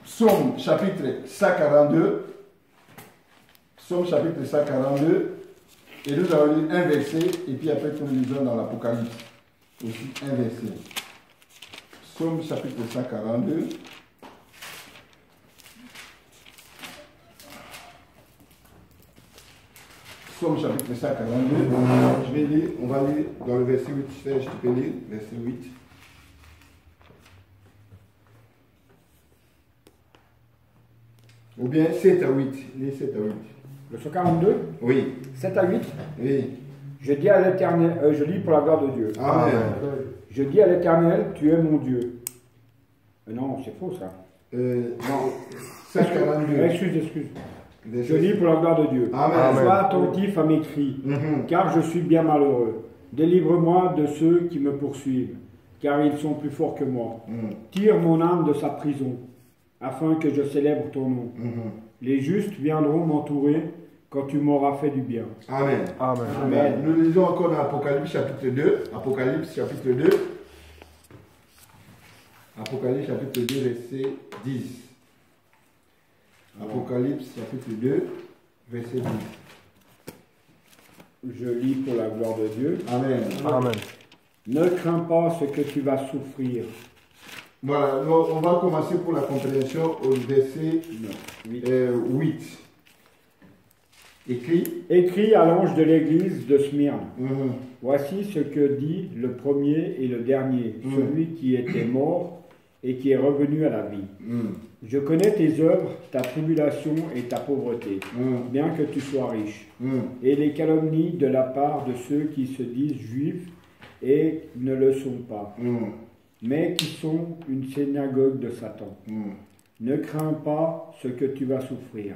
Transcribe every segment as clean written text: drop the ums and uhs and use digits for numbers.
Psaume chapitre 142. Psaume chapitre 142. Et nous allons lire un verset, et puis après nous lisons dans l'Apocalypse. Aussi un verset. Psaume chapitre 142. Psaume chapitre 142. Je vais lire, on va lire dans le verset 8. Serge, tu peux lire, verset 8. Ou bien 7 à 8. Lis 7 à 8. Le 142 Oui. 7 à 8. Oui. Je dis à l'Éternel, je lis pour la gloire de Dieu. Amen. Je dis à l'Éternel, tu es mon Dieu. Non, c'est faux ça. Non. 142. Excuse. Je lis pour la gloire de Dieu. Amen. Sois attentif à mes cris, car je suis bien malheureux. Délivre-moi de ceux qui me poursuivent, car ils sont plus forts que moi. Tire mon âme de sa prison, afin que je célèbre ton nom. Les justes viendront m'entourer quand tu m'auras fait du bien. Amen. Amen. Amen. Nous lisons encore dans Apocalypse chapitre 2. Apocalypse chapitre 2. Apocalypse chapitre 2, verset 10. Apocalypse chapitre 2, verset 10. Je lis pour la gloire de Dieu. Amen. Amen. Ne crains pas ce que tu vas souffrir. Voilà, on va commencer pour la compréhension au verset 8. Écris à l'ange de l'église de Smyrne. Voici ce que dit le premier et le dernier, celui qui était mort et qui est revenu à la vie. Je connais tes œuvres, ta tribulation et ta pauvreté, bien que tu sois riche, et les calomnies de la part de ceux qui se disent juifs et ne le sont pas, mais qui sont une synagogue de Satan. Ne crains pas ce que tu vas souffrir.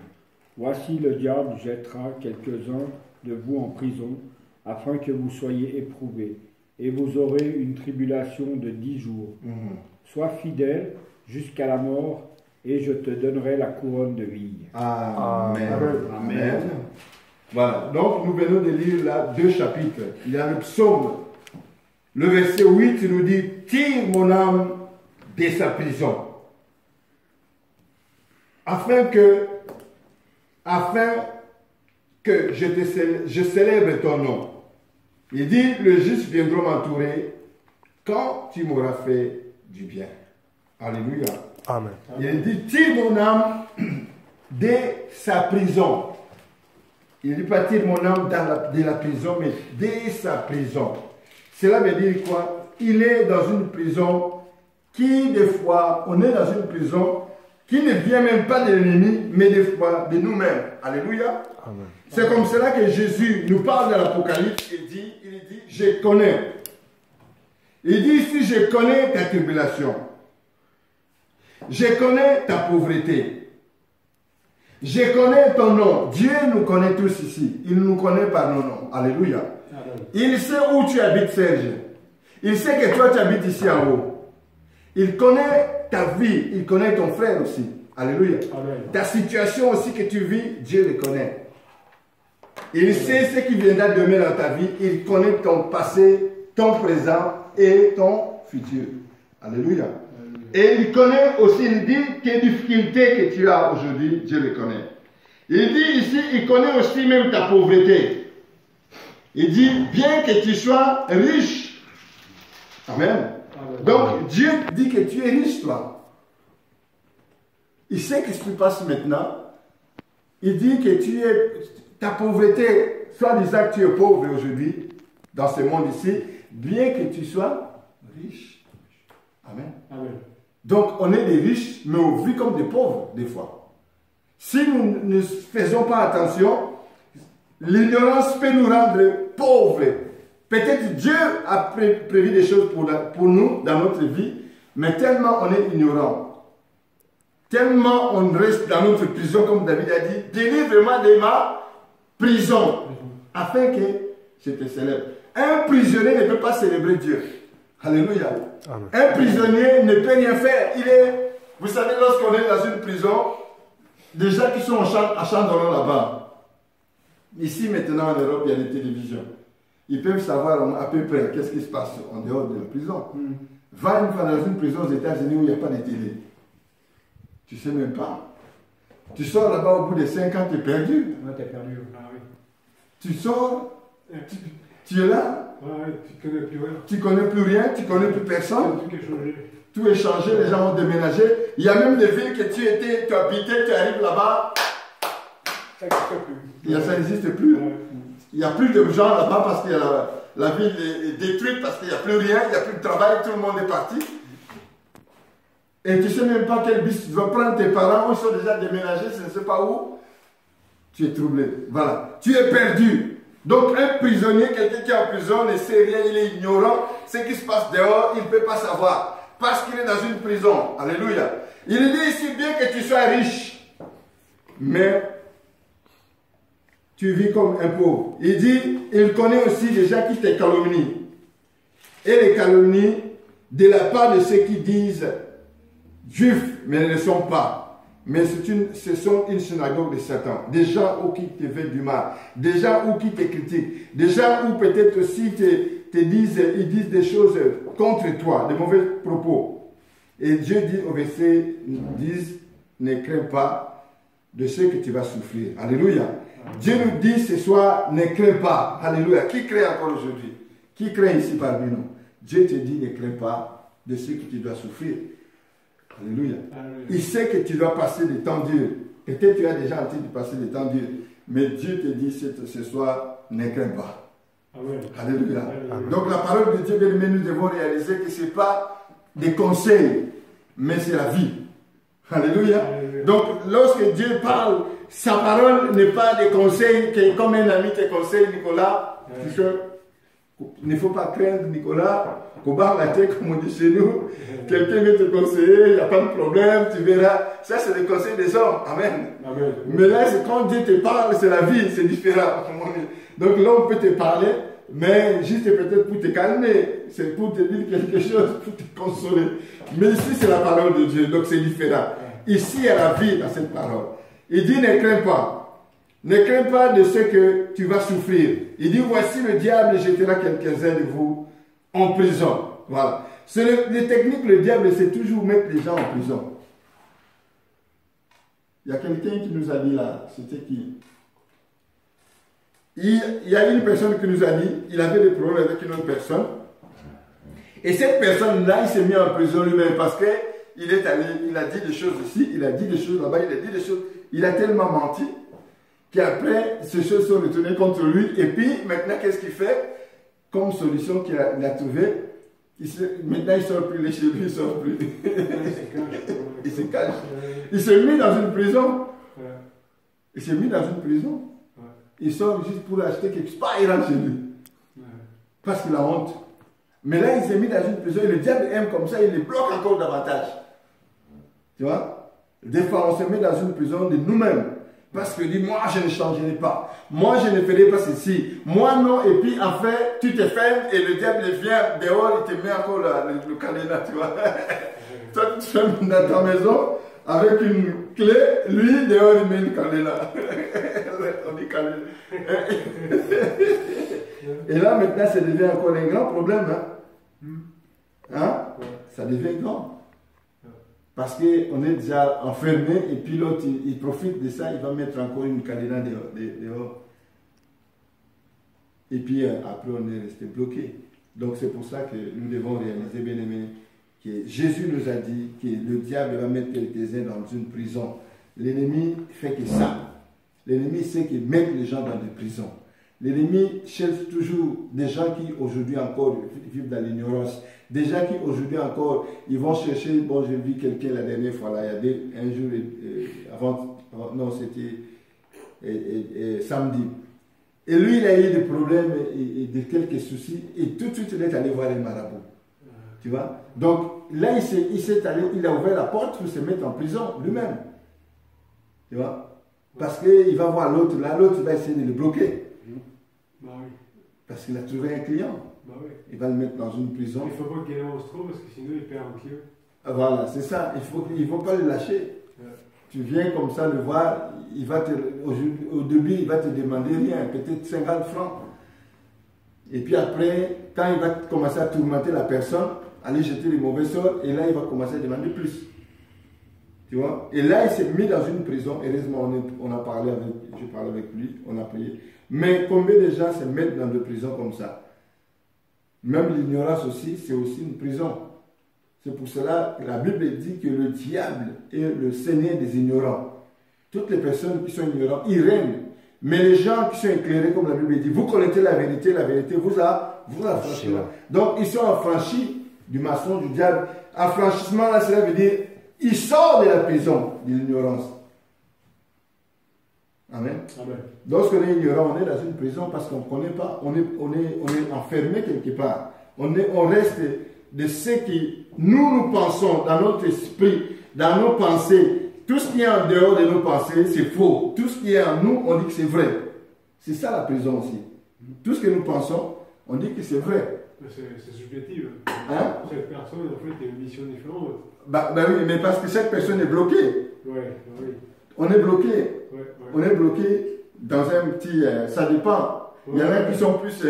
Voici le diable jettera quelques-uns de vous en prison, afin que vous soyez éprouvés, et vous aurez une tribulation de 10 jours. Sois fidèle jusqu'à la mort, et je te donnerai la couronne de vie. Amen. Amen. Voilà, donc nous venons de lire là 2 chapitres. Il y a le psaume. Le verset 8 nous dit « Tire mon âme de sa prison, afin que je célèbre ton nom. » Il dit « Le juste viendra m'entourer quand tu m'auras fait du bien. » Alléluia. Amen. Il dit « Tire mon âme de sa prison. » Il ne dit pas « Tire mon âme de la prison, mais de sa prison. » Cela veut dire quoi? Il est dans une prison qui, des fois, on est dans une prison qui ne vient même pas de l'ennemi, mais des fois de nous-mêmes. Alléluia. Amen. C'est comme cela que Jésus nous parle de l'Apocalypse. Il dit, je connais. Il dit ici, je connais ta tribulation. Je connais ta pauvreté. Je connais ton nom. Dieu nous connaît tous ici. Il nous connaît par nos noms. Alléluia. Il sait où tu habites, Serge. Il sait que toi, tu habites ici en haut. Il connaît ta vie. Il connaît ton frère aussi. Alléluia. Amen. Ta situation aussi que tu vis, Dieu le connaît. Il sait ce qui viendra demain dans ta vie. Il connaît ton passé, ton présent et ton futur. Alléluia. Et il connaît aussi, il dit, quelles difficultés que tu as aujourd'hui, Dieu le connaît. Il dit ici, il connaît aussi même ta pauvreté. Il dit, bien que tu sois riche. Amen. Donc, Dieu dit que tu es riche, toi. Il sait ce qui se passe maintenant. Il dit que ta pauvreté, soit disant que tu es pauvre aujourd'hui, dans ce monde ici, bien que tu sois riche. Amen. Amen. Donc, on est des riches, mais on vit comme des pauvres, des fois. Si nous ne faisons pas attention, l'ignorance peut nous rendre pauvres. Peut-être Dieu a prévu des choses pour nous dans notre vie, mais tellement on est ignorant, tellement on reste dans notre prison, comme David a dit, délivre-moi de ma prison, afin que je te célèbre. Un prisonnier ne peut pas célébrer Dieu. Alléluia. Amen. Un prisonnier ne peut rien faire. Vous savez, lorsqu'on est dans une prison, des gens qui sont à Chandon là-bas, ici maintenant en Europe, il y a des télévisions. Ils peuvent savoir à peu près qu'est-ce qui se passe en dehors de la prison. Va une fois dans une prison aux États-Unis où il n'y a pas de télé. Tu ne sais même pas. Tu sors là-bas au bout de 5 ans, tu es perdu. Ouais, t'es perdu. Ah oui. Tu sors, tu es là. Ah oui, tu connais plus rien. Tu connais plus rien, tu connais plus personne. Tout est changé. Tout est changé, les gens ont déménagé. Il y a même des villes que tu habitais, tu arrives là-bas. Ça n'existe plus. Ça n'existe plus. Ouais. Il n'y a plus de gens là-bas parce que la ville est détruite, parce qu'il n'y a plus rien, il n'y a plus de travail, tout le monde est parti. Et tu ne sais même pas quel bus tu dois prendre, tes parents, ils sont déjà déménagés, je ne sais pas où. Tu es troublé. Voilà. Tu es perdu. Donc un prisonnier, quelqu'un qui est en prison, ne sait rien, il est ignorant. Ce qui se passe dehors, il ne peut pas savoir. Parce qu'il est dans une prison. Alléluia. Il dit ici bien que tu sois riche. Mais tu vis comme un pauvre. Il dit, il connaît aussi les gens qui te calomnient. Et les calomnies de la part de ceux qui disent juifs, mais ne le sont pas. Mais ce sont une synagogue de Satan. Des gens qui te veulent du mal. Des gens qui te critiquent. Des gens où peut-être aussi ils disent des choses contre toi, de mauvais propos. Et Dieu dit au verset 10, ne crains pas de ce que tu vas souffrir. Alléluia. Dieu nous dit ce soir, ne crains pas. Alléluia. Qui craint encore aujourd'hui? Qui craint ici parmi nous? Dieu te dit, ne crains pas de ce que tu dois souffrir. Alléluia. Alléluia. Il sait que tu dois passer des temps durs. Peut-être tu as déjà en train de passer des temps durs. Mais Dieu te dit ce soir, ne crains pas. Amen. Alléluia. Alléluia. Donc la parole de Dieu, bien-aimés, nous devons réaliser que ce n'est pas des conseils, mais c'est la vie. Alléluia. Alléluia. Donc lorsque Dieu parle, sa parole n'est pas des conseils que, comme un ami te conseille, Nicolas, il ne faut pas craindre, Nicolas, qu'au bar la tête, comme on dit chez nous, quelqu'un veut te conseiller, il n'y a pas de problème, tu verras. Ça, c'est le conseil des hommes. Amen. Amen. Mais là, c'est quand Dieu te parle, c'est la vie, c'est différent. Donc l'homme peut te parler, mais juste peut-être pour te calmer, c'est pour te dire quelque chose, pour te consoler. Mais ici, c'est la parole de Dieu, donc c'est différent. Ici, il y a la vie dans cette parole. Il dit, ne crains pas. Ne crains pas de ce que tu vas souffrir. Il dit, voici le diable jettera quelques-uns de vous en prison. Voilà. Les techniques, le diable, c'est toujours mettre les gens en prison. Il y a quelqu'un qui nous a dit là, c'était qui? Il y a une personne qui nous a dit, il avait des problèmes avec une autre personne. Et cette personne-là, il s'est mis en prison lui-même parce qu'il est allé, il a dit des choses ici, il a dit des choses là-bas, il a dit des choses. Il a tellement menti qu'après, ces choses sont retournées contre lui. Et puis, maintenant, qu'est-ce qu'il fait? Comme solution qu'il a trouvée, maintenant, il ne sort plus, les chez lui, il ne sort plus. Il se cache. Il s'est mis dans une prison. Il s'est mis dans une prison. Il sort juste pour acheter quelque chose. Pas, il rentre chez lui. Parce qu'il a honte. Mais là, il s'est mis dans une prison. Et le diable aime comme ça, il les bloque encore davantage. Tu vois? Des fois, on se met dans une prison de nous-mêmes. Parce que dit, moi, je ne changerai pas. Moi, je ne ferai pas ceci. Moi, non. Et puis, en fait, tu te fermes et le diable vient dehors, il te met encore le cadenas, tu vois. Toi, tu te fermes dans ta maison avec une clé. Lui, dehors, il met une cadenas. On dit cadenas. Et là, maintenant, ça devient encore un grand problème. Hein? Ça devient grand. Parce qu'on est déjà enfermé et puis l'autre, il profite de ça, il va mettre encore une cadenas dehors. Et puis après, on est resté bloqué. Donc c'est pour ça que nous devons réaliser, bien aimés, que Jésus nous a dit que le diable va mettre quelques-uns dans une prison. L'ennemi fait que ça. L'ennemi sait qu'il met les gens dans des prisons. L'ennemi cherche toujours des gens qui aujourd'hui encore vivent dans l'ignorance. Des gens qui aujourd'hui encore, ils vont chercher, bon j'ai vu quelqu'un la dernière fois, là, il y a un jour, non c'était samedi. Et lui il a eu des problèmes et de quelques soucis et tout de suite il est allé voir les marabouts. Tu vois? Donc là il s'est allé, il a ouvert la porte pour se mettre en prison lui-même. Tu vois? Parce qu'il va voir l'autre là, l'autre va essayer de le bloquer. Parce qu'il a trouvé un client. Il va le mettre dans une prison. Il ne faut pas qu'il avance trop parce que sinon il perd un client. Voilà, c'est ça. Il ne faut pas le lâcher. Tu viens comme ça le voir, au début il va te demander rien, peut-être 50 francs. Et puis après, quand il va commencer à tourmenter la personne, aller jeter les mauvais sorts, et là il va commencer à demander plus. Tu Tu vois? Et là, il s'est mis dans une prison. Heureusement, on a parlé avec, j'ai parlé avec lui, on a prié. Mais combien de gens se mettent dans des prisons comme ça? Même l'ignorance aussi, c'est aussi une prison. C'est pour cela que la Bible dit que le diable est le seigneur des ignorants. Toutes les personnes qui sont ignorantes, ils règnent. Mais les gens qui sont éclairés, comme la Bible dit, vous connaissez la vérité vous affranchira. Donc, ils sont affranchis du maçon, du diable. Affranchissement, là, cela veut dire, il sort de la prison de l'ignorance. Amen. Amen. Lorsqu'on est ignorant, on est dans une prison parce qu'on ne connaît pas, on est enfermé quelque part. On reste de ce que nous pensons dans notre esprit, dans nos pensées. Tout ce qui est en dehors de nos pensées, c'est faux. Tout ce qui est en nous, on dit que c'est vrai. C'est ça la prison aussi. Tout ce que nous pensons, on dit que c'est vrai. C'est subjectif. Hein? Chaque personne, en fait, a une mission différente. Bah oui, mais parce que chaque personne est bloquée. Oui. On est bloqué. Ouais. On est bloqué dans un petit... ça dépend. Il y en a qui sont plus...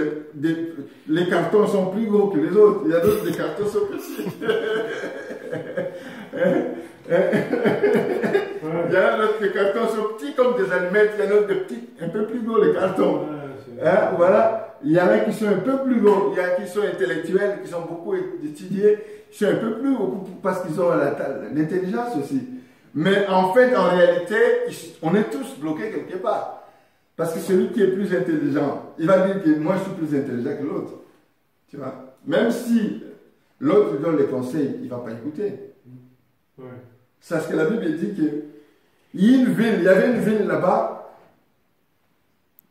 les cartons sont plus gros que les autres. Il y a d'autres, les cartons sont petits. Il y en a d'autres, les cartons sont petits comme des allumettes. Il y en a d'autres de petits, un peu plus gros, les cartons. Voilà. Il y en a qui sont un peu plus gros. Il y en a qui sont intellectuels, qui sont beaucoup étudiés. Qui sont un peu plus gros parce qu'ils ont l'intelligence aussi. Mais en fait, en réalité, on est tous bloqués quelque part. Parce que celui qui est plus intelligent, il va dire que moi je suis plus intelligent que l'autre. Tu vois? Même si l'autre lui donne les conseils, il ne va pas écouter. Ouais. C'est ce que la Bible dit que il y avait une ville là-bas.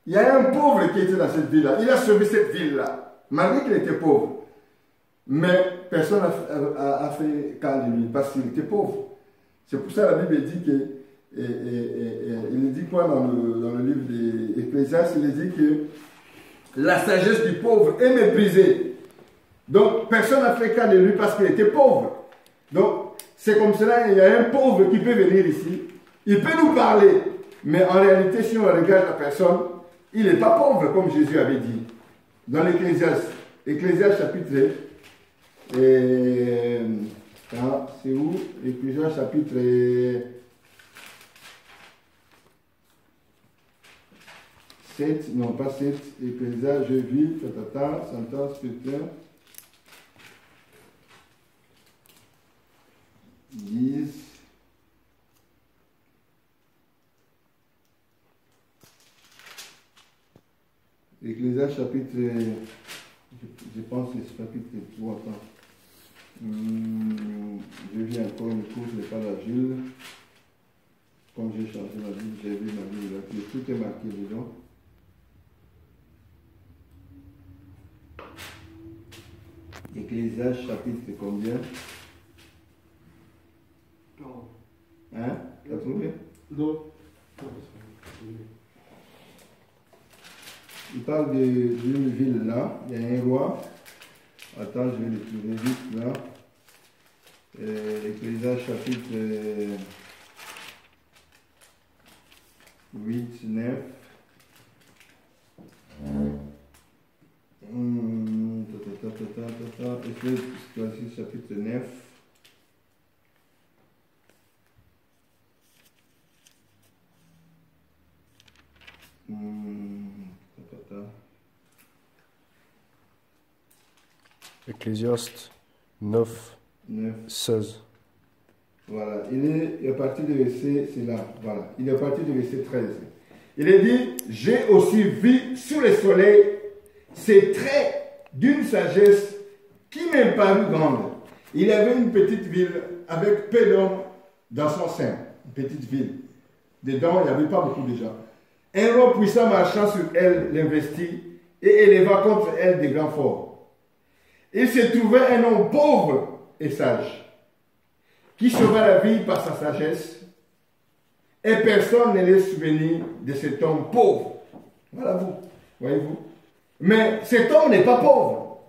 Il y a un pauvre qui était dans cette ville-là. Il a sauvé cette ville-là, malgré qu'il était pauvre. Mais personne n'a fait cas de lui parce qu'il était pauvre. C'est pour ça que la Bible dit que, il dit quoi dans le livre d'Ecclésiaste, il dit que la sagesse du pauvre est méprisée. Donc personne n'a fait cas de lui parce qu'il était pauvre. Donc c'est comme cela, il y a un pauvre qui peut venir ici, il peut nous parler, mais en réalité si on regarde la personne, il n'est pas pauvre comme Jésus avait dit. Dans l'Ecclésiaste, Ecclésiaste chapitre c'est où? Ecclésiaste chapitre 7, non pas 7, Ecclésiaste, je vis, sentence, putain, 10, Ecclésiaste chapitre, je pense que c'est chapitre 3, attends. Je vis encore une course, je n'ai pas la Jules. Comme j'ai changé ma vie, j'ai vu ma vie, tout est marqué dedans. Ecclésiaste chapitre combien? Non. Hein? T'as trouvé? Non. Il parle d'une ville là, il y a un roi. Attends, je vais le trouver vite là. Ecclésiaste chapitre 8, 9. Ecclésiaste chapitre 9. Ecclésiaste 9, 16. Voilà, il est à partir du verset, c'est là, voilà, il est à partir du verset 13. Il est dit, j'ai aussi vu sous le soleil ces traits d'une sagesse qui m'est parue grande. Il y avait une petite ville avec peu d'hommes dans son sein, une petite ville. Dedans, il n'y avait pas beaucoup de gens. Un roi puissant marchant sur elle l'investit et éleva contre elle des grands forts. Il se trouvait un homme pauvre et sage, qui sauva la vie par sa sagesse, et personne ne laisse souvenir de cet homme pauvre. Voilà vous, voyez-vous. Mais cet homme n'est pas pauvre.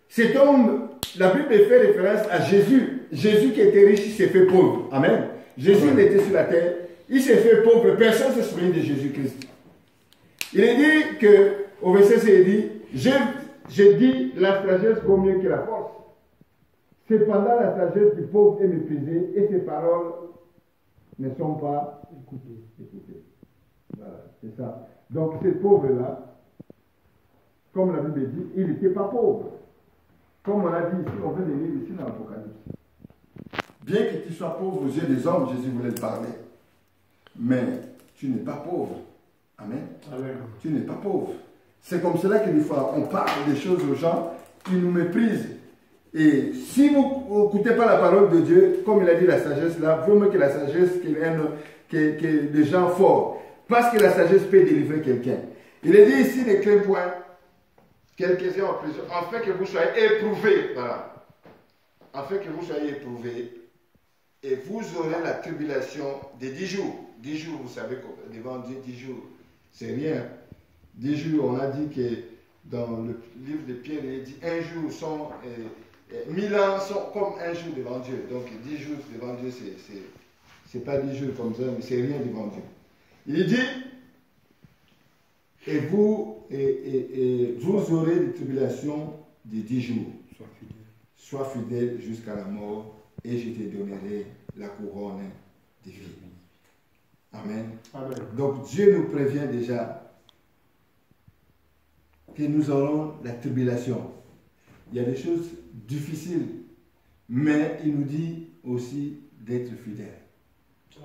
Cet homme, la Bible fait référence à Jésus. Jésus qui était riche, il s'est fait pauvre. Amen. Jésus, il était sur la terre, il s'est fait pauvre, personne ne se souvient de Jésus-Christ. Il est dit que, au verset 6, il dit, j'ai dit, la sagesse vaut mieux que la force. Cependant, la sagesse du pauvre est méprisée et ses paroles ne sont pas écoutées. Voilà, c'est ça. Donc, ces pauvres-là, comme la Bible dit, ils n'étaient pas pauvres. Comme on a dit ici, on veut les lire ici dans l'Apocalypse. Bien que tu sois pauvre aux yeux des hommes, Jésus voulait te parler. Mais tu n'es pas pauvre. Amen. Amen. Tu n'es pas pauvre. C'est comme cela que des fois, on parle des choses aux gens, ils nous méprisent. Et si vous n'écoutez pas la parole de Dieu, comme il a dit la sagesse là, vaut mieux que la sagesse que des gens forts. Parce que la sagesse peut délivrer quelqu'un. Il est dit ici, les clés points, quelques-uns en prison, afin que vous soyez éprouvés. Voilà. Afin que vous soyez éprouvés. Et vous aurez la tribulation des 10 jours. 10 jours, vous savez, devant Dieu, 10 jours, c'est rien. 10 jours, on a dit que dans le livre de Pierre, il dit un jour sont, 1000 ans sont comme un jour devant Dieu. Donc 10 jours devant Dieu, c'est pas 10 jours comme ça, mais c'est rien devant Dieu. Il dit, et vous aurez des tribulations de 10 jours. Sois fidèle jusqu'à la mort, et je te donnerai la couronne de vie. Amen. Amen. Donc Dieu nous prévient déjà que nous aurons la tribulation. Il y a des choses difficiles, mais il nous dit aussi d'être fidèles.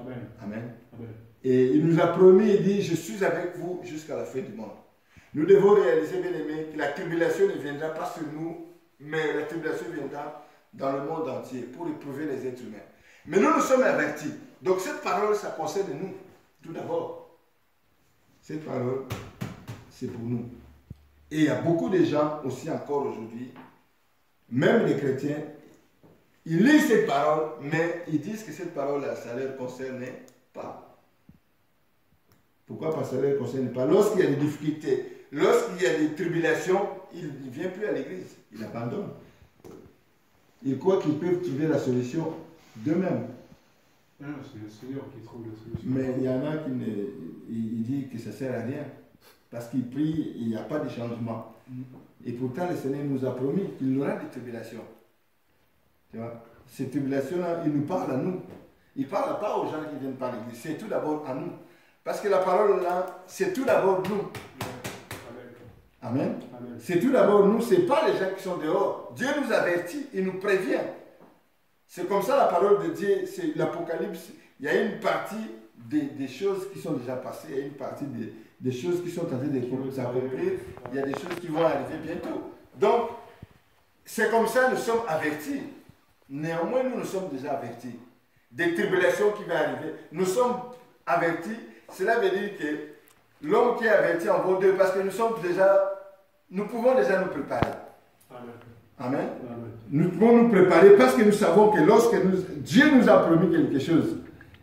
Amen. Amen. Amen. Et il nous a promis, il dit, je suis avec vous jusqu'à la fin du monde. Nous devons réaliser, bien aimés, que la tribulation ne viendra pas sur nous, mais la tribulation viendra dans le monde entier pour éprouver les êtres humains. Mais nous sommes avertis. Donc cette parole, ça concerne nous, tout d'abord. Cette parole, c'est pour nous. Et il y a beaucoup de gens aussi encore aujourd'hui, même les chrétiens, ils lisent cette parole, mais ils disent que cette parole-là, ça ne leur concerne pas. Pourquoi parce que ça ne leur concerne pas? Lorsqu'il y a des difficultés, lorsqu'il y a des tribulations, il ne vient plus à l'église, il abandonne. Ils croient qu'ils peuvent trouver la solution d'eux-mêmes. C'est le Seigneur qui trouve la solution. Mais il y en a qui il dit que ça ne sert à rien. Parce qu'ils prient, il n'y a pas de changement. Et pourtant, le Seigneur nous a promis qu'il y aura des tribulations. Tu vois? Ces tribulations-là, il nous parle à nous. Il ne parle pas aux gens qui viennent par l'église. C'est tout d'abord à nous. Parce que la parole là, c'est tout d'abord nous. Amen. Amen. C'est tout d'abord nous, ce n'est pas les gens qui sont dehors. Dieu nous avertit, il nous prévient. C'est comme ça la parole de Dieu, c'est l'Apocalypse. Il y a une partie des choses qui sont déjà passées, il y a une partie des choses qui sont en train de s'accomplir, il y a des choses qui vont arriver bientôt. Donc, c'est comme ça nous sommes avertis. Néanmoins, nous sommes déjà avertis. Des tribulations qui vont arriver, nous sommes avertis. Cela veut dire que l'homme qui est averti en vaut deux, parce que nous pouvons déjà nous préparer. Amen. Amen. Amen. Nous pouvons nous préparer parce que nous savons que lorsque Dieu nous a promis quelque chose,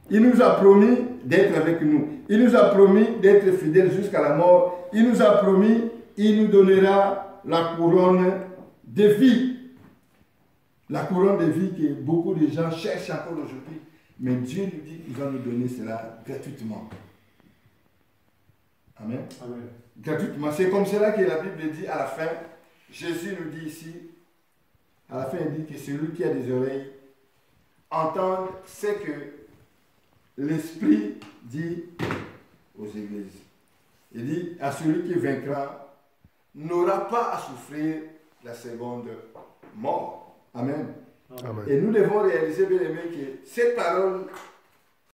il nous a promis d'être avec nous. Il nous a promis d'être fidèles jusqu'à la mort. Il nous a promis, il nous donnera la couronne de vie. La couronne de vie que beaucoup de gens cherchent encore aujourd'hui. Mais Dieu nous dit qu'il va nous donner cela gratuitement. Amen. Amen. Gratuitement. C'est comme cela que la Bible dit à la fin. Jésus nous dit ici, à la fin il dit que celui qui a des oreilles entende ce que l'Esprit dit aux églises. Il dit à celui qui vaincra n'aura pas à souffrir la seconde mort. Amen. Amen. Et nous devons réaliser, bien aimé, que cette parole